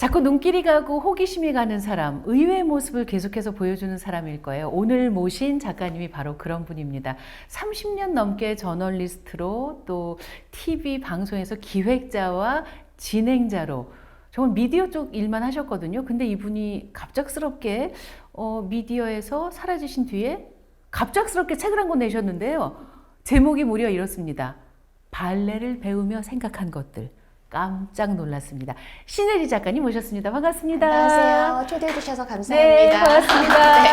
자꾸 눈길이 가고 호기심이 가는 사람, 의외의 모습을 계속해서 보여주는 사람일 거예요. 오늘 모신 작가님이 바로 그런 분입니다. 30년 넘게 저널리스트로 또 TV 방송에서 기획자와 진행자로 정말 미디어 쪽 일만 하셨거든요. 근데 이분이 갑작스럽게 미디어에서 사라지신 뒤에 갑작스럽게 책을 한 권 내셨는데요. 제목이 무려 이렇습니다. 발레를 배우며 생각한 것들. 깜짝 놀랐습니다. 신혜리 작가님 모셨습니다. 반갑습니다. 안녕하세요. 초대해 주셔서 감사합니다. 네, 반갑습니다. 네.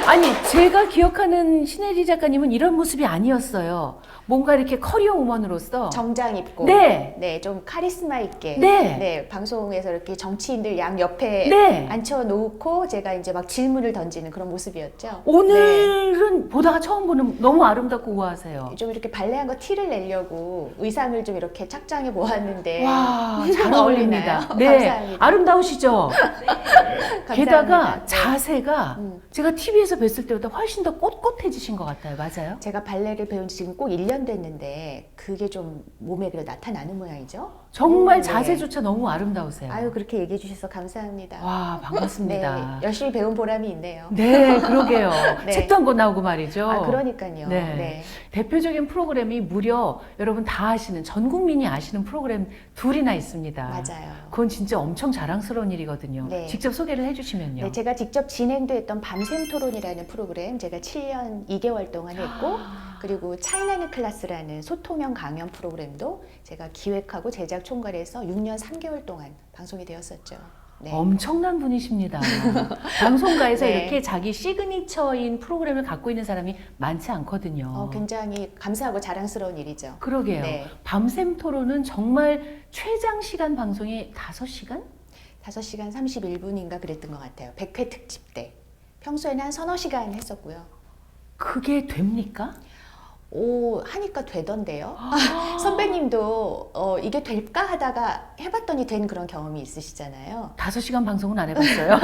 아니, 제가 기억하는 신혜리 작가님은 이런 모습이 아니었어요. 뭔가 이렇게 커리어 우먼으로서 정장 입고, 네. 네, 좀 카리스마 있게, 네. 네, 방송에서 이렇게 정치인들 양 옆에 네. 앉혀놓고 제가 이제 막 질문을 던지는 그런 모습이었죠. 오늘은 보다가 처음 보는 너무 아름답고 우아하세요. 좀 이렇게 발레한 거 티를 내려고 의상을 좀 이렇게 착장해 보았는데 와, 잘 어울리나요? 어울립니다. 네, 감사합니다. 아름다우시죠? 게다가 감사합니다. 네. 자세가 음. 제가 TV에서 뵀을 때보다 훨씬 더 꼿꼿해지신 것 같아요. 맞아요? 제가 발레를 배운 지 지금 꼭 1년 됐는데 그게 좀 몸에 그래 나타나는 모양이죠. 정말 네. 자세조차 너무 아름다우세요. 아유, 그렇게 얘기해 주셔서 감사합니다. 와, 반갑습니다. 네, 열심히 배운 보람이 있네요. 네, 그러게요. 네. 책도 한 권 나오고 말이죠. 아, 그러니까요. 네. 네. 대표적인 프로그램이 무려 여러분 다 아시는, 전 국민이 아시는 프로그램 둘이나 있습니다. 맞아요. 그건 진짜 엄청 자랑스러운 일이거든요. 네. 직접 소개를 해주시면요. 네, 제가 직접 진행도 했던 밤샘 토론이라는 프로그램 제가 7년 2개월 동안 했고 그리고 차이나는 클래스라는 소통형 강연 프로그램도 제가 기획하고 제작 총괄해서 6년 3개월 동안 방송이 되었었죠. 네. 엄청난 분이십니다. 방송가에서 네. 이렇게 자기 시그니처인 프로그램을 갖고 있는 사람이 많지 않거든요. 굉장히 감사하고 자랑스러운 일이죠. 그러게요. 네. 밤샘 토론은 정말 최장 시간 방송이 5시간? 5시간 31분인가 그랬던 것 같아요. 100회 특집 때. 평소에는 한 서너 시간 했었고요. 그게 됩니까? 오, 하니까 되던데요. 선배님도 이게 될까 하다가 해봤더니 된 그런 경험이 있으시잖아요. 5시간 방송은 안 해봤어요.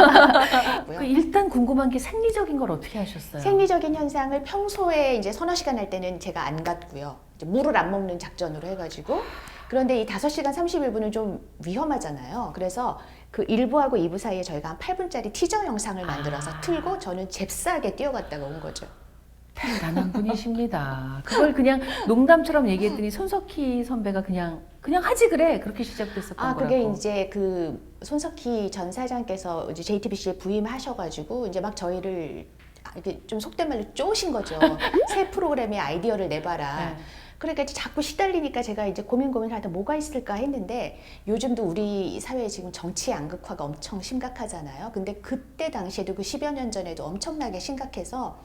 그 일단 궁금한 게 생리적인 걸 어떻게 하셨어요? 생리적인 현상을 평소에 이제 서너 시간 할 때는 제가 안 갔고요. 이제 물을 안 먹는 작전으로 해가지고. 그런데 이 5시간 31분은 좀 위험하잖아요. 그래서 그 1부하고 2부 사이에 저희가 한 8분짜리 티저 영상을 만들어서 틀고 저는 잽싸게 뛰어갔다가 온 거죠. 대단한 분이십니다. 그걸 그냥 농담처럼 얘기했더니 손석희 선배가 그냥 하지 그래 그렇게 시작됐었던 거라고. 그게 이제 그 손석희 전 사장께서 이제 JTBC에 부임하셔가지고 이제 막 저희를 이렇게 좀 속된 말로 쪼신 거죠. 새 프로그램의 아이디어를 내봐라. 네. 그러니까 이제 자꾸 시달리니까 제가 이제 고민하다 뭐가 있을까 했는데 요즘도 우리 사회에 지금 정치 양극화가 엄청 심각하잖아요. 근데 그때 당시에도 그 10여 년 전에도 엄청나게 심각해서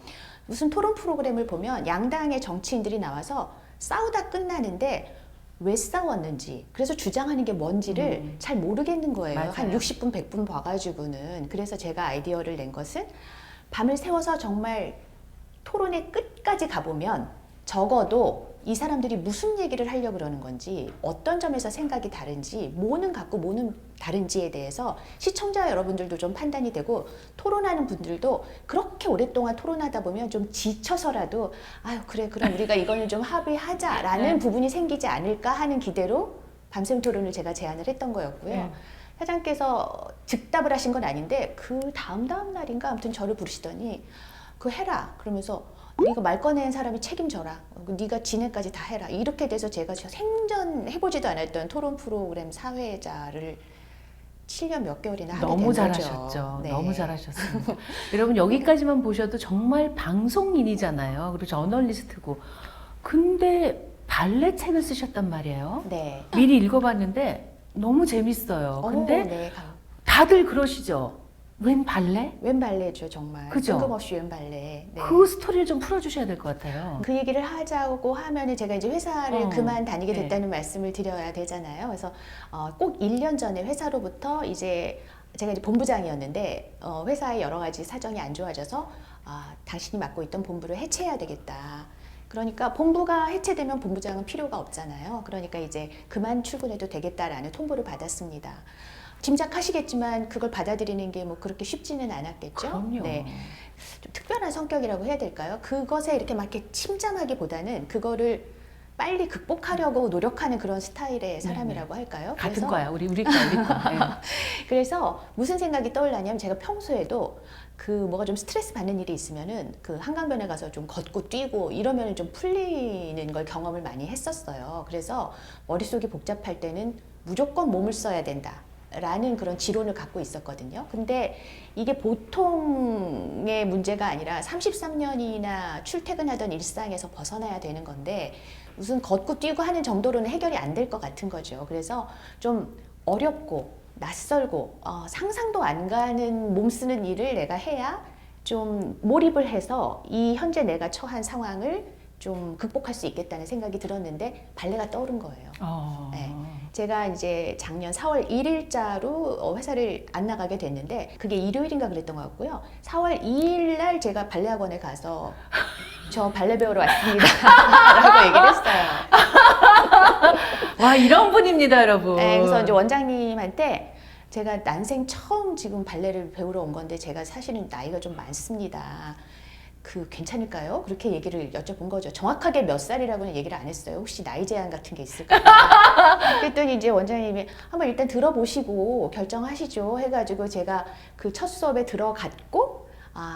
무슨 토론 프로그램을 보면 양당의 정치인들이 나와서 싸우다 끝나는데 왜 싸웠는지 그래서 주장하는 게 뭔지를 잘 모르겠는 거예요. 맞아요. 한 60분 100분 봐가지고는. 그래서 제가 아이디어를 낸 것은 밤을 새워서 정말 토론의 끝까지 가보면 적어도 이 사람들이 무슨 얘기를 하려고 그러는 건지 어떤 점에서 생각이 다른지 뭐는 같고 뭐는 다른지에 대해서 시청자 여러분들도 좀 판단이 되고 토론하는 분들도 그렇게 오랫동안 토론하다 보면 좀 지쳐서라도 아유 그래 그럼 우리가 이거는 좀 합의하자라는 부분이 생기지 않을까 하는 기대로 밤샘 토론을 제가 제안을 했던 거였고요. 네. 사장께서 즉답을 하신 건 아닌데 그 다음 날인가 아무튼 저를 부르시더니 그거 해라 그러면서 네가 말 꺼낸 사람이 책임져라. 네가 진행까지 다 해라. 이렇게 돼서 제가 생전 해보지도 않았던 토론 프로그램 사회자를 7년 몇 개월이나 하게 된 너무 거죠. 잘하셨죠. 네. 너무 잘하셨습니다. 여러분 여기까지만 보셔도 정말 방송인이잖아요. 그리고 저널리스트고. 근데 발레 책을 쓰셨단 말이에요. 네. 미리 읽어봤는데 너무 재밌어요. 근데 네. 다들 그러시죠. 웬 발레? 웬 발레죠 정말. 그죠? 뜬금없이 웬 발레. 네. 그 스토리를 좀 풀어주셔야 될 것 같아요. 그 얘기를 하자고 하면은 제가 이제 회사를 그만 다니게 네. 됐다는 말씀을 드려야 되잖아요. 그래서 꼭 1년 전에 회사로부터 이제 제가 이제 본부장이었는데 회사의 여러 가지 사정이 안 좋아져서 당신이 맡고 있던 본부를 해체해야 되겠다. 그러니까 본부가 해체되면 본부장은 필요가 없잖아요. 그러니까 이제 그만 출근해도 되겠다라는 통보를 받았습니다. 짐작하시겠지만 그걸 받아들이는 게 뭐 그렇게 쉽지는 않았겠죠. 그럼요. 네. 좀 특별한 성격이라고 해야 될까요? 그것에 이렇게 막 이렇게 침잠하기보다는 그거를 빨리 극복하려고 노력하는 그런 스타일의 사람이라고 할까요? 같은 거야. 우리 거. 네. 그래서 무슨 생각이 떠올라냐면 제가 평소에도 그 뭐가 좀 스트레스 받는 일이 있으면은 그 한강변에 가서 좀 걷고 뛰고 이러면은 좀 풀리는 걸 경험을 많이 했었어요. 그래서 머릿속이 복잡할 때는 무조건 몸을 써야 된다. 라는 그런 지론을 갖고 있었거든요. 근데 이게 보통의 문제가 아니라 33년이나 출퇴근하던 일상에서 벗어나야 되는 건데 무슨 걷고 뛰고 하는 정도로는 해결이 안 될 것 같은 거죠. 그래서 좀 어렵고 낯설고 상상도 안 가는 몸 쓰는 일을 내가 해야 좀 몰입을 해서 이 현재 내가 처한 상황을 좀 극복할 수 있겠다는 생각이 들었는데 발레가 떠오른 거예요. 네. 제가 이제 작년 4월 1일자로 회사를 안 나가게 됐는데 그게 일요일인가 그랬던 것 같고요. 4월 2일 날 제가 발레 학원에 가서 저 발레 배우러 왔습니다 라고 얘기를 했어요. 와, 이런 분입니다, 여러분. 네, 그래서 이제 원장님한테 제가 난생 처음 지금 발레를 배우러 온 건데 제가 사실은 나이가 좀 많습니다. 그 괜찮을까요? 그렇게 얘기를 여쭤본 거죠. 정확하게 몇 살이라고는 얘기를 안 했어요. 혹시 나이 제한 같은 게 있을까요? 그랬더니 이제 원장님이 한번 일단 들어보시고 결정하시죠 해가지고 제가 그 첫 수업에 들어갔고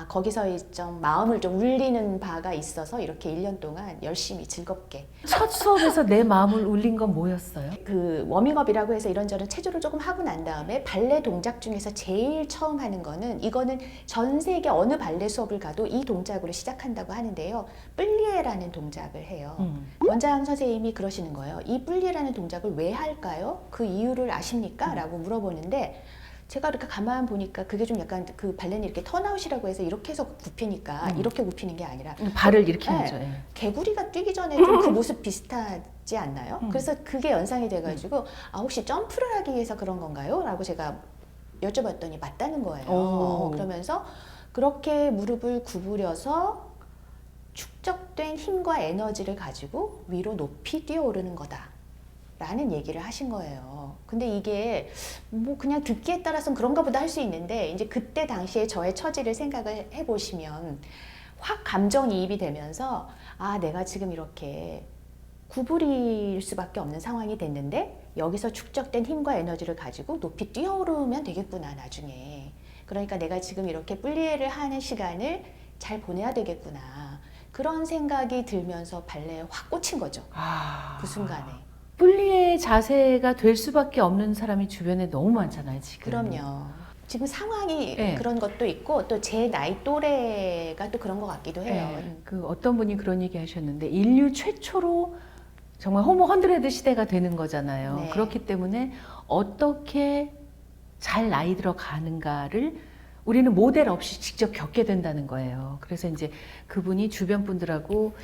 거기서 좀 마음을 좀 울리는 바가 있어서 이렇게 1년 동안 열심히 즐겁게 첫 수업에서 내 마음을 울린 건 뭐였어요? 그 워밍업이라고 해서 이런저런 체조를 조금 하고 난 다음에 발레 동작 중에서 제일 처음 하는 거는 이거는 전 세계 어느 발레 수업을 가도 이 동작으로 시작한다고 하는데요. 플리에라는 동작을 해요. 원장 선생님이 그러시는 거예요. 이 플리에라는 동작을 왜 할까요? 그 이유를 아십니까? 라고 물어보는데 제가 이렇게 가만 보니까 그게 좀 약간 그 발레는 이렇게 턴아웃이라고 해서 이렇게 해서 굽히니까 이렇게 굽히는 게 아니라 발을 이렇게 네, 하죠. 예. 개구리가 뛰기 전에 좀 그 모습 비슷하지 않나요? 그래서 그게 연상이 돼가지고 혹시 점프를 하기 위해서 그런 건가요? 라고 제가 여쭤봤더니 맞다는 거예요. 그러면서 그렇게 무릎을 구부려서 축적된 힘과 에너지를 가지고 위로 높이 뛰어오르는 거다. 라는 얘기를 하신 거예요. 근데 이게 뭐 그냥 듣기에 따라서는 그런가 보다 할 수 있는데 이제 그때 당시에 저의 처지를 생각을 해보시면 확 감정이입이 되면서 내가 지금 이렇게 구부릴 수밖에 없는 상황이 됐는데 여기서 축적된 힘과 에너지를 가지고 높이 뛰어오르면 되겠구나 나중에. 그러니까 내가 지금 이렇게 플리에를 하는 시간을 잘 보내야 되겠구나. 그런 생각이 들면서 발레에 확 꽂힌 거죠. 그 순간에. 플리의 자세가 될 수밖에 없는 사람이 주변에 너무 많잖아요, 지금. 그럼요. 지금 상황이 네. 그런 것도 있고 또 제 나이 또래가 또 그런 것 같기도 해요. 그 어떤 분이 그런 얘기 하셨는데 인류 최초로 정말 호모 헌드레드 시대가 되는 거잖아요. 네. 그렇기 때문에 어떻게 잘 나이 들어가는가를 우리는 모델 없이 직접 겪게 된다는 거예요. 그래서 이제 그분이 주변 분들하고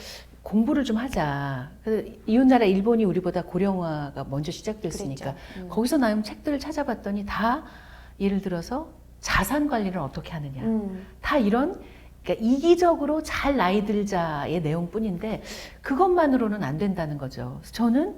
공부를 좀 하자. 그래서 이웃나라 일본이 우리보다 고령화가 먼저 시작됐으니까 거기서 나온 책들을 찾아봤더니 다 예를 들어서 자산 관리를 어떻게 하느냐. 다 이런 그러니까 이기적으로 잘 나이 들자의 내용뿐인데 그것만으로는 안 된다는 거죠. 그래서 저는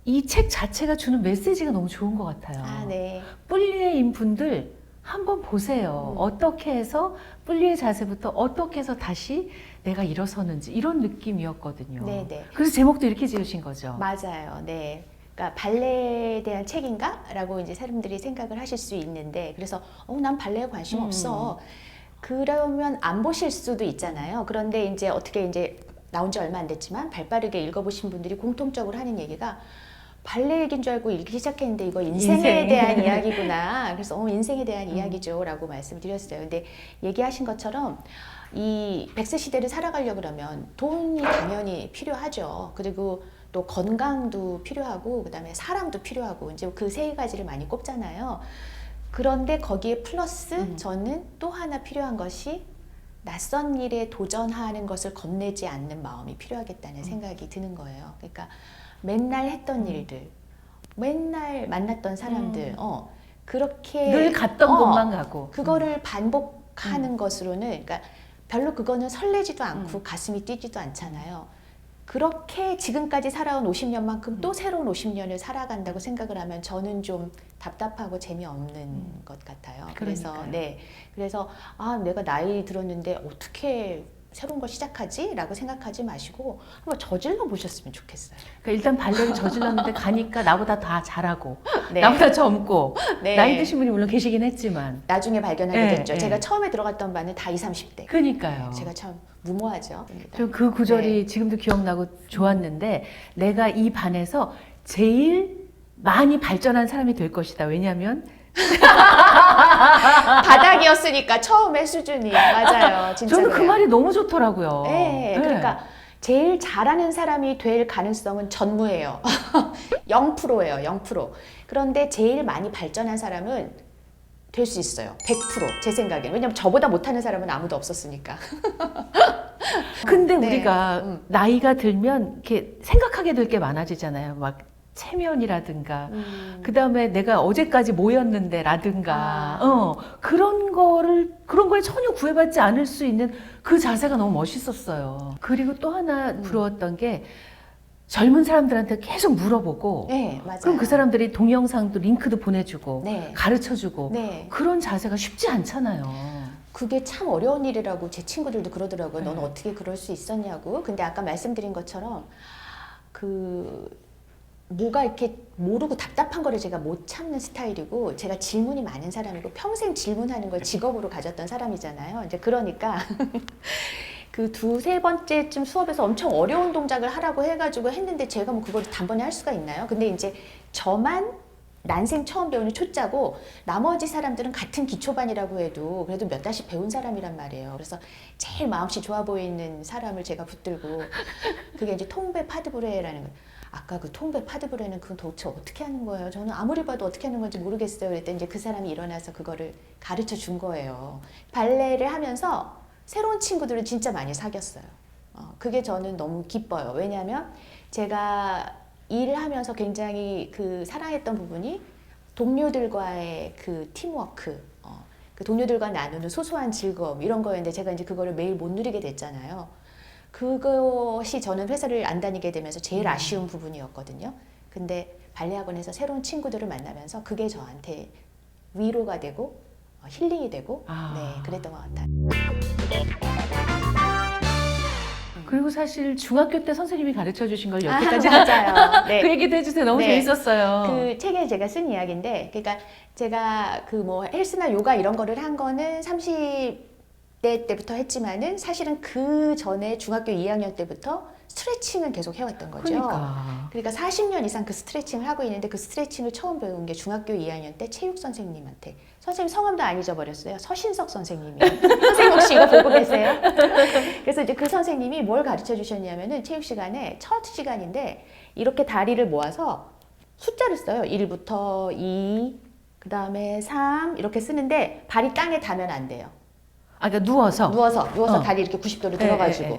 이 책 자체가 주는 메시지가 너무 좋은 것 같아요. 네. 뿔리에인 분들 한번 보세요. 어떻게 해서 뿔리의 자세부터 어떻게 해서 다시 내가 일어서는지 이런 느낌이었거든요. 네네. 그래서 제목도 이렇게 지으신 거죠. 맞아요. 네. 그러니까 발레에 대한 책인가? 라고 이제 사람들이 생각을 하실 수 있는데 그래서 난 발레에 관심 없어. 그러면 안 보실 수도 있잖아요. 그런데 이제 어떻게 이제 나온 지 얼마 안 됐지만 발빠르게 읽어보신 분들이 공통적으로 하는 얘기가 발레 얘기인 줄 알고 읽기 시작했는데 이거 인생에 대한 이야기구나. 그래서 인생에 대한 이야기죠 라고 말씀을 드렸어요. 근데 얘기하신 것처럼 이 100세 시대를 살아가려고 그러면 돈이 당연히 필요하죠. 그리고 또 건강도 필요하고 그다음에 사람도 필요하고 이제 그 세 가지를 많이 꼽잖아요. 그런데 거기에 플러스 저는 또 하나 필요한 것이 낯선 일에 도전하는 것을 겁내지 않는 마음이 필요하겠다는 생각이 드는 거예요. 그러니까 맨날 했던 일들, 맨날 만났던 사람들, 그렇게 늘 갔던 곳만 가고 그거를 반복하는 것으로는, 그러니까 별로 그거는 설레지도 않고 가슴이 뛰지도 않잖아요. 그렇게 지금까지 살아온 50년만큼 또 새로운 50년을 살아간다고 생각을 하면 저는 좀 답답하고 재미없는 것 같아요. 그래서 그러니까요. 네, 그래서 내가 나이 들었는데 어떻게 새로운 걸 시작하지라고 생각하지 마시고 한번 저질러 보셨으면 좋겠어요. 그러니까 일단 발레를 저질렀는데 가니까 나보다 다 잘하고 네. 나보다 젊고 네. 나이 드신 분이 물론 계시긴 했지만 나중에 발견하게 네, 됐죠. 네. 제가 처음에 들어갔던 반은 다 20, 30대. 그러니까요. 제가 참 무모하죠. 좀 그 구절이 네. 지금도 기억나고 좋았는데 내가 이 반에서 제일 많이 발전한 사람이 될 것이다. 왜냐하면 바닥이었으니까 처음에 수준이 맞아요. 진짜 저는 그 그래요. 말이 너무 좋더라고요. 네, 그러니까 제일 잘하는 사람이 될 가능성은 전무예요. 0%예요, 0%. 그런데 제일 많이 발전한 사람은 될 수 있어요. 100%. 제 생각에는. 왜냐면 저보다 못하는 사람은 아무도 없었으니까. 근데 네. 우리가 나이가 들면 이렇게 생각하게 될 게 많아지잖아요. 막 체면이라든가 그 다음에 내가 어제까지 뭐였는데 라든가 그런 거에 전혀 구애받지 않을 수 있는 그 자세가 너무 멋있었어요. 그리고 또 하나 부러웠던 게 젊은 사람들한테 계속 물어보고 네, 맞아요. 그럼 그 사람들이 동영상도 링크도 보내주고 네. 가르쳐주고 네. 그런 자세가 쉽지 않잖아요. 그게 참 어려운 일이라고 제 친구들도 그러더라고요. 넌 네. 어떻게 그럴 수 있었냐고. 근데 아까 말씀드린 것처럼 뭐가 이렇게 모르고 답답한 거를 제가 못 참는 스타일이고 제가 질문이 많은 사람이고 평생 질문하는 걸 직업으로 가졌던 사람이잖아요. 이제 그러니까 그 두세 번째쯤 수업에서 엄청 어려운 동작을 하라고 해가지고 했는데 제가 뭐 그걸 단번에 할 수가 있나요? 근데 이제 저만 난생 처음 배우는 초짜고 나머지 사람들은 같은 기초반이라고 해도 그래도 몇 달씩 배운 사람이란 말이에요. 그래서 제일 마음씨 좋아 보이는 사람을 제가 붙들고 그게 이제 통배 파드브레라는 거예요. 아까 그 통배 파드브레는 그건 도대체 어떻게 하는 거예요? 저는 아무리 봐도 어떻게 하는 건지 모르겠어요. 그랬더니 이제 그 사람이 일어나서 그거를 가르쳐 준 거예요. 발레를 하면서 새로운 친구들을 진짜 많이 사귀었어요. 그게 저는 너무 기뻐요. 왜냐하면 제가 일을 하면서 굉장히 그 사랑했던 부분이 동료들과의 그 팀워크, 그 동료들과 나누는 소소한 즐거움 이런 거였는데 제가 이제 그거를 매일 못 누리게 됐잖아요. 그것이 저는 회사를 안 다니게 되면서 제일 아쉬운 부분이었거든요. 근데 발레 학원에서 새로운 친구들을 만나면서 그게 저한테 위로가 되고 힐링이 되고 네, 그랬던 것 같아요. 그리고 사실 중학교 때 선생님이 가르쳐 주신 걸 여태까지 맞아요. 네. 그 얘기도 해주세요. 너무 네. 재밌었어요. 그 책에 제가 쓴 이야기인데, 그러니까 제가 그 뭐 헬스나 요가 이런 거를 한 거는 30대 때부터 했지만은 사실은 그 전에 중학교 2학년 때부터 스트레칭은 계속 해왔던 거죠. 그러니까 40년 이상 그 스트레칭을 하고 있는데 그 스트레칭을 처음 배운 게 중학교 2학년 때 체육 선생님한테. 선생님 성함도 안 잊어버렸어요. 서신석 선생님이요. 선생님 혹시 이거 보고 계세요? 그래서 이제 그 선생님이 뭘 가르쳐 주셨냐면은 체육 시간에 첫 시간인데 이렇게 다리를 모아서 숫자를 써요. 1부터 2, 그 다음에 3 이렇게 쓰는데 발이 땅에 닿으면 안 돼요. 그러니까 누워서 다리 이렇게 90도로 들어가지고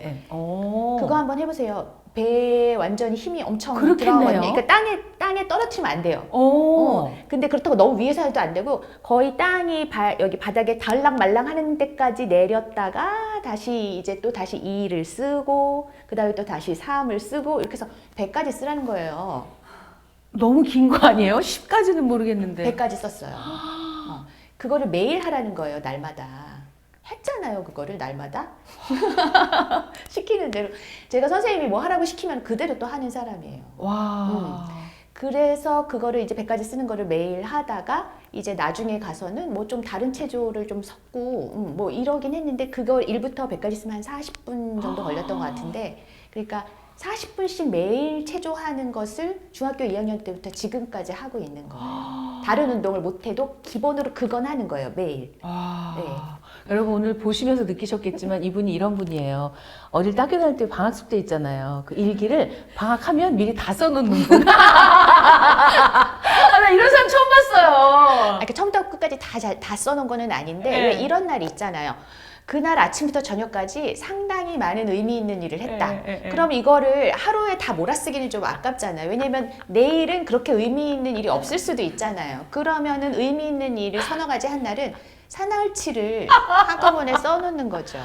그거 한번 해보세요. 배에 완전히 힘이 엄청 들어가거든요. 그러니까 땅에 떨어뜨리면 안 돼요. 근데 그렇다고 너무 위에서 해도 안 되고 거의 땅이 여기 바닥에 닿을랑말랑 하는 데까지 내렸다가 다시 이제 또 다시 2를 쓰고 그 다음에 또 다시 3을 쓰고 이렇게 해서 100까지 쓰라는 거예요. 너무 긴 거 아니에요? 10까지는 모르겠는데. 100까지 썼어요. 그거를 매일 하라는 거예요. 날마다. 했잖아요. 그거를 날마다. 시키는 대로. 제가 선생님이 뭐 하라고 시키면 그대로 또 하는 사람이에요. 와. 그래서 그거를 이제 100가지 쓰는 거를 매일 하다가 이제 나중에 가서는 뭐 좀 다른 체조를 좀 섞고 뭐 이러긴 했는데 그걸 1부터 100까지 쓰면 한 40분 정도 걸렸던 것 같은데 그러니까 40분씩 매일 체조하는 것을 중학교 2학년 때부터 지금까지 하고 있는 거예요. 다른 운동을 못해도 기본으로 그건 하는 거예요. 매일. 네. 여러분 오늘 보시면서 느끼셨겠지만 이분이 이런 분이에요. 어릴 때 학교 다닐 때 방학 숙제 있잖아요. 그 일기를 방학하면 미리 다 써놓는 분. 나 이런 사람 처음 봤어요. 이렇게 처음부터 끝까지 다 써놓은 거는 아닌데 네. 왜 이런 날이 있잖아요. 그날 아침부터 저녁까지 상당히 많은 의미 있는 일을 했다. 그럼 이거를 하루에 다 몰아쓰기는 좀 아깝잖아요. 왜냐면 내일은 그렇게 의미 있는 일이 없을 수도 있잖아요. 그러면은 의미 있는 일을 서너 가지 한 날은 사나흘치를 한꺼번에 써놓는 거죠.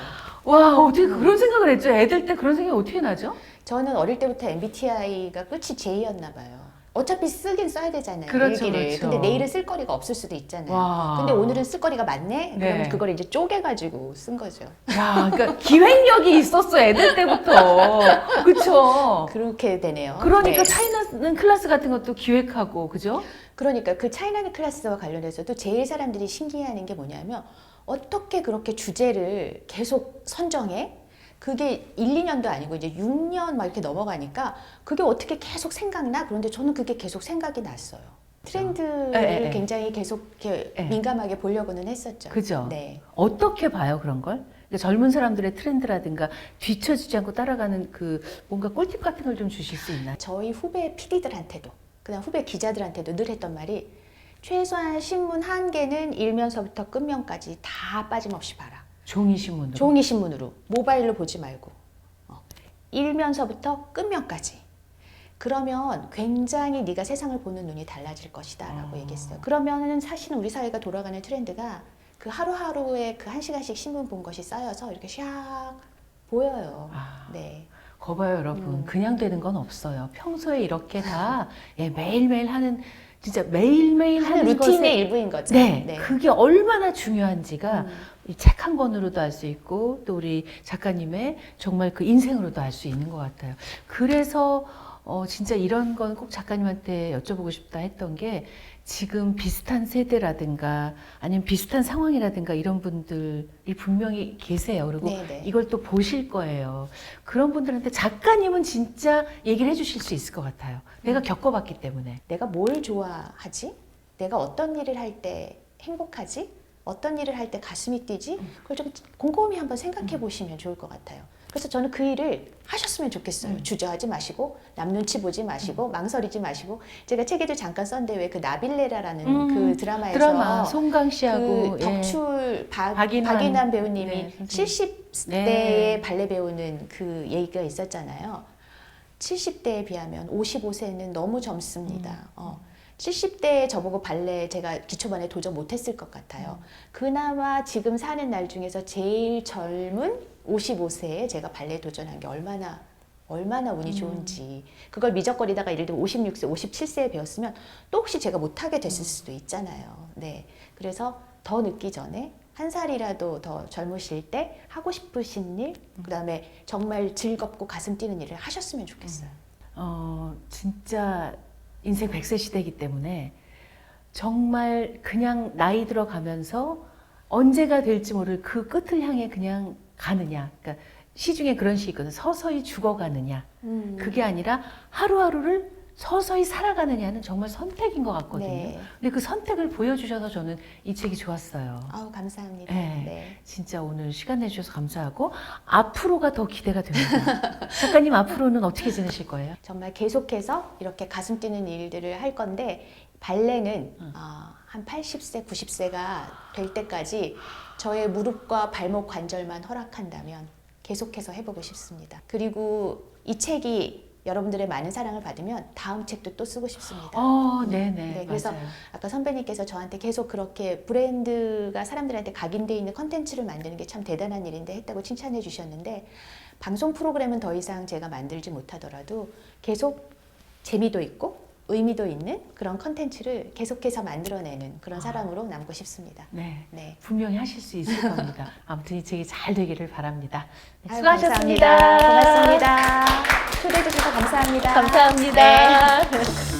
와, 어떻게 그런 생각을 했죠? 애들 때 그런 생각이 어떻게 나죠? 저는 어릴 때부터 MBTI가 끝이 J였나 봐요. 어차피 쓰긴 써야 되잖아요. 그렇죠, 일기를. 그렇죠. 근데 내일은 쓸 거리가 없을 수도 있잖아요. 와. 근데 오늘은 쓸 거리가 많네? 그러면 네. 그걸 이제 쪼개가지고 쓴 거죠. 야, 그러니까 기획력이 있었어, 애들 때부터. 그쵸? 그렇게 되네요. 그러니까 네. 차이나는 클래스 같은 것도 기획하고, 그죠? 그러니까 그 차이나는 클래스와 관련해서도 제일 사람들이 신기해하는 게 뭐냐면 어떻게 그렇게 주제를 계속 선정해? 그게 1, 2년도 아니고 이제 6년 막 이렇게 넘어가니까 그게 어떻게 계속 생각나? 그런데 저는 그게 계속 생각이 났어요. 트렌드를 에. 굉장히 계속 이렇게 에. 민감하게 보려고는 했었죠. 그죠? 네. 어떻게 봐요, 그런 걸? 그러니까 젊은 사람들의 트렌드라든가 뒤처지지 않고 따라가는 그 뭔가 꿀팁 같은 걸 좀 주실 수 있나요? 저희 후배 PD들한테도 그다음 후배 기자들한테도 늘 했던 말이 최소한 신문 한 개는 일면서부터 끝면까지 다 빠짐없이 봐라. 종이신문으로. 종이 신문으로 모바일로 보지 말고 일면서부터 끝면까지. 그러면 굉장히 네가 세상을 보는 눈이 달라질 것이다라고 얘기했어요. 그러면은 사실은 우리 사회가 돌아가는 트렌드가 그 하루하루에 그 한 시간씩 신문 본 것이 쌓여서 이렇게 샥 보여요. 아. 네. 거봐요, 여러분. 그냥 되는 건 없어요. 평소에 이렇게 다 예, 매일매일 하는, 진짜 매일매일 하는 하는 루틴의 것에 일부인 거죠. 네, 그게 얼마나 중요한지가 음. 이 책 한 권으로도 알 수 있고 또 우리 작가님의 정말 그 인생으로도 알 수 있는 것 같아요. 그래서 진짜 이런 건 꼭 작가님한테 여쭤보고 싶다 했던 게 지금 비슷한 세대라든가 아니면 비슷한 상황이라든가 이런 분들이 분명히 계세요. 그리고 네네. 이걸 또 보실 거예요. 그런 분들한테 작가님은 진짜 얘기를 해주실 수 있을 것 같아요. 내가 겪어봤기 때문에. 내가 뭘 좋아하지? 내가 어떤 일을 할 때 행복하지? 어떤 일을 할 때 가슴이 뛰지? 그걸 좀 곰곰이 한번 생각해 보시면 좋을 것 같아요. 그래서 저는 그 일을 하셨으면 좋겠어요. 주저하지 마시고 남 눈치 보지 마시고 망설이지 마시고 제가 책에도 잠깐 썼는데 왜 그 나빌레라라는 그 드라마에서 드라마 송강 씨하고 그 예. 덕출 박인환. 박인환 배우님이 네, 선생님. 70대에 네. 발레 배우는 그 얘기가 있었잖아요. 70대에 비하면 55세는 너무 젊습니다. 70대에 저보고 발레 제가 기초반에 도전 못했을 것 같아요. 그나마 지금 사는 날 중에서 제일 젊은 55세에 제가 발레 도전한 게 얼마나 운이 좋은지. 그걸 미적거리다가 예를 들어 56세, 57세에 배웠으면 또 혹시 제가 못하게 됐을 수도 있잖아요. 네. 그래서 더 늦기 전에 한 살이라도 더 젊으실 때 하고 싶으신 일, 그다음에 정말 즐겁고 가슴 뛰는 일을 하셨으면 좋겠어요. 진짜 인생 100세 시대이기 때문에 정말 그냥 나이 들어가면서 언제가 될지 모를 그 끝을 향해 그냥 가느냐. 그러니까 시중에 그런 시 있거든요. 서서히 죽어가느냐. 그게 아니라 하루하루를 서서히 살아가느냐는 정말 선택인 것 같거든요. 네. 근데 그 선택을 보여주셔서 저는 이 책이 좋았어요. 아우 감사합니다. 네. 네. 진짜 오늘 시간 내주셔서 감사하고 앞으로가 더 기대가 됩니다. 작가님 앞으로는 어떻게 지내실 거예요? 정말 계속해서 이렇게 가슴 뛰는 일들을 할 건데 발레는 한 80세, 90세가 될 때까지 저의 무릎과 발목 관절만 허락한다면 계속해서 해보고 싶습니다. 그리고 이 책이 여러분들의 많은 사랑을 받으면 다음 책도 또 쓰고 싶습니다. 네네. 네, 그래서 맞아요. 아까 선배님께서 저한테 계속 그렇게 브랜드가 사람들한테 각인되어 있는 컨텐츠를 만드는 게 참 대단한 일인데 했다고 칭찬해 주셨는데 방송 프로그램은 더 이상 제가 만들지 못하더라도 계속 재미도 있고 의미도 있는 그런 컨텐츠를 계속해서 만들어내는 그런 사람으로 남고 싶습니다. 네. 네. 분명히 하실 수 있을 겁니다. 아무튼 이 책이 잘 되기를 바랍니다. 네, 아유, 수고하셨습니다. 감사합니다. 고맙습니다. 초대해 주셔서 감사합니다. 감사합니다. 네.